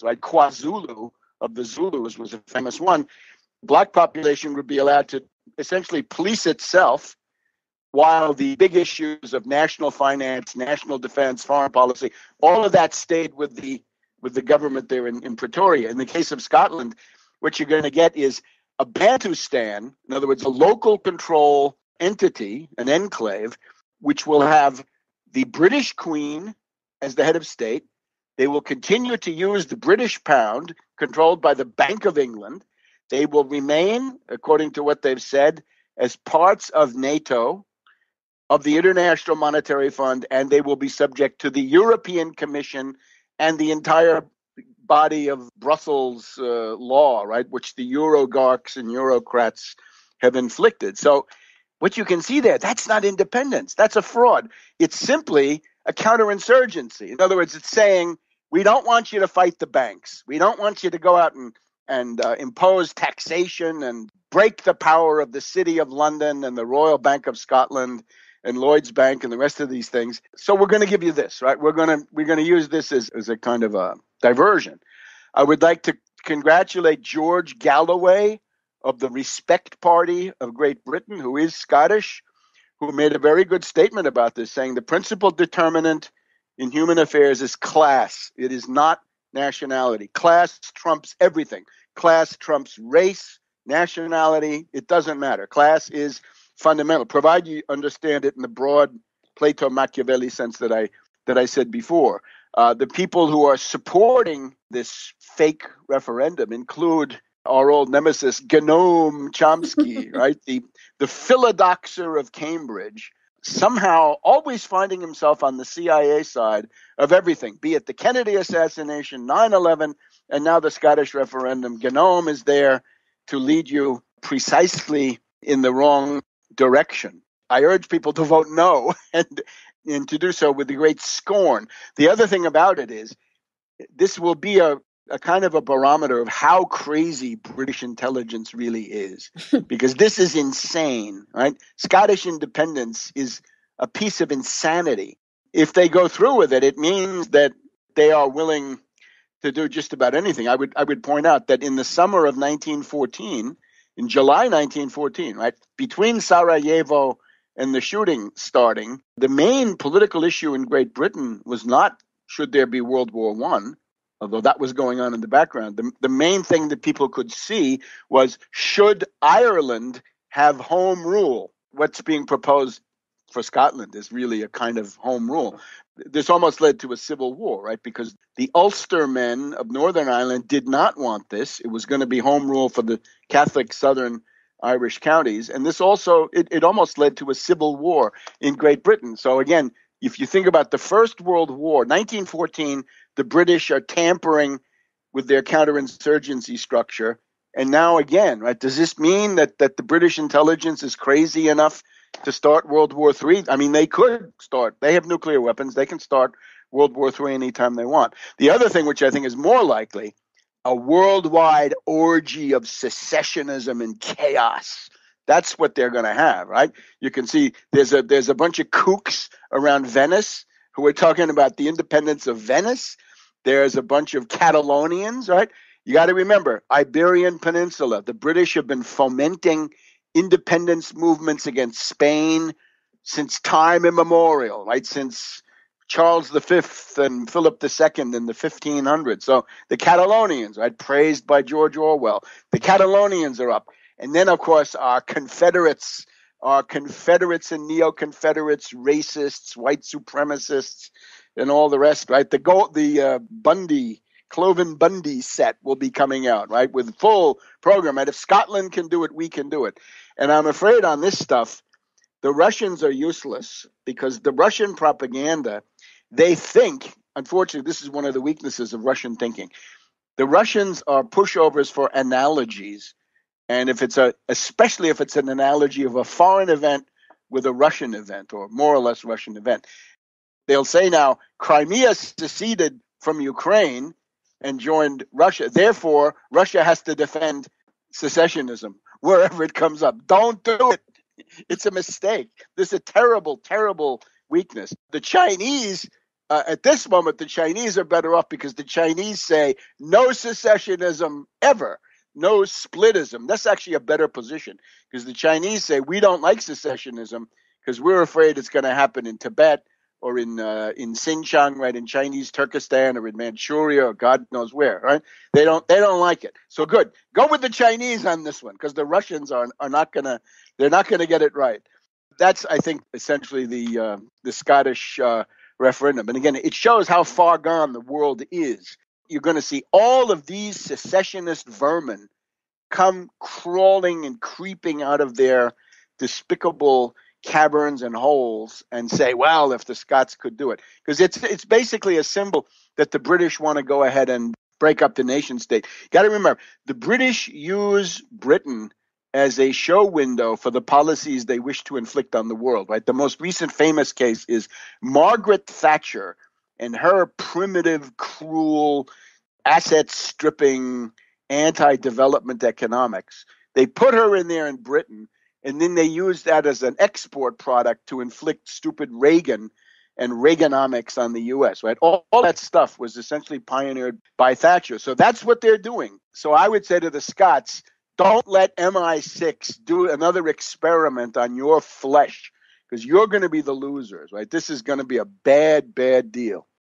right? KwaZulu of the Zulus was a famous one. Black population would be allowed to essentially police itself, while the big issues of national finance, national defense, foreign policy, all of that stayed with the government there in Pretoria. In the case of Scotland, what you're going to get is a Bantustan, in other words, a local control entity, an enclave, which will have the British Queen as the head of state. They will continue to use the British pound, controlled by the Bank of England. They will remain, according to what they've said, as parts of NATO, of the International Monetary Fund, and they will be subject to the European Commission and the entire body of Brussels law, right, which the Eurogarchs and Eurocrats have inflicted. So what you can see there, that's not independence. That's a fraud. It's simply a counterinsurgency. In other words, it's saying, we don't want you to fight the banks. We don't want you to go out and impose taxation and break the power of the City of London and the Royal Bank of Scotland and Lloyd's Bank and the rest of these things. So we're going to give you this, right? We're going to use this as a kind of a diversion. I would like to congratulate George Galloway of the Respect Party of Great Britain, who is Scottish, who made a very good statement about this, saying the principal determinant in human affairs is class. It is not nationality. Class trumps everything. Class trumps race, nationality. It doesn't matter. Class is fundamental, provided you understand it in the broad Plato Machiavelli sense that I said before. The people who are supporting this fake referendum include our old nemesis, Noam Chomsky, right? The philodoxer of Cambridge, somehow always finding himself on the CIA side of everything, be it the Kennedy assassination, 9/11, and now the Scottish referendum. Noam is there to lead you precisely in the wrong direction. I urge people to vote no and to do so with great scorn. The other thing about it is this will be a kind of a barometer of how crazy British intelligence really is, because this is insane, right? Scottish independence is a piece of insanity. If they go through with it, it means that they are willing to do just about anything. I would point out that in the summer of 1914, in July 1914, right, between Sarajevo and the shooting starting, the main political issue in Great Britain was not should there be World War I, although that was going on in the background. The main thing that people could see was, should Ireland have home rule? What's being proposed for Scotland is really a kind of home rule. This almost led to a civil war, right? Because the Ulster men of Northern Ireland did not want this. It was going to be home rule for the Catholic Southern Irish counties. And this also, it almost led to a civil war in Great Britain. So again, if you think about the First World War, 1914, the British are tampering with their counterinsurgency structure. And now again, right, does this mean that the British intelligence is crazy enough to start World War III? I mean, they could start. They have nuclear weapons. They can start World War III anytime they want. The other thing, which I think is more likely, a worldwide orgy of secessionism and chaos. That's what they're going to have, right? You can see there's a bunch of kooks around Venice who are talking about the independence of Venice. There's a bunch of Catalonians, right? You got to remember, Iberian Peninsula, the British have been fomenting independence movements against Spain since time immemorial, right? Since Charles V and Philip II in the 1500s. So the Catalonians, right, praised by George Orwell, the Catalonians are up. And then, of course, our Confederates and neo-Confederates, racists, white supremacists, and all the rest, right? The Cloven Bundy set will be coming out, right, with full program. And if Scotland can do it, we can do it. And I'm afraid on this stuff, the Russians are useless, because the Russian propaganda, they think, unfortunately, this is one of the weaknesses of Russian thinking. The Russians are pushovers for analogies. And especially if it's an analogy of a foreign event with a Russian event, or more or less Russian event, they'll say now, Crimea seceded from Ukraine and joined Russia. Therefore, Russia has to defend secessionism wherever it comes up. Don't do it. It's a mistake. This is a terrible, terrible weakness. The Chinese At this moment, the Chinese are better off because the Chinese say no secessionism ever, no splitism. That's actually a better position because the Chinese say we don't like secessionism because we're afraid it's going to happen in Tibet or in Xinjiang, right, in Chinese Turkestan or in Manchuria or God knows where, right? They don't like it. So good, go with the Chinese on this one because the Russians are not gonna get it right. That's, I think, essentially the Scottish referendum. And again, it shows how far gone the world is. You're going to see all of these secessionist vermin come crawling and creeping out of their despicable caverns and holes and say, well, if the Scots could do it. Because it's basically a symbol that the British want to go ahead and break up the nation state. You got to remember, the British use Britain as a show window for the policies they wish to inflict on the world, right? The most recent famous case is Margaret Thatcher and her primitive, cruel, asset-stripping, anti-development economics. They put her in there in Britain, and then they used that as an export product to inflict stupid Reagan and Reaganomics on the U.S., right? All that stuff was essentially pioneered by Thatcher. So that's what they're doing. So I would say to the Scots, don't let MI6 do another experiment on your flesh because you're going to be the losers, right? This is going to be a bad, bad deal.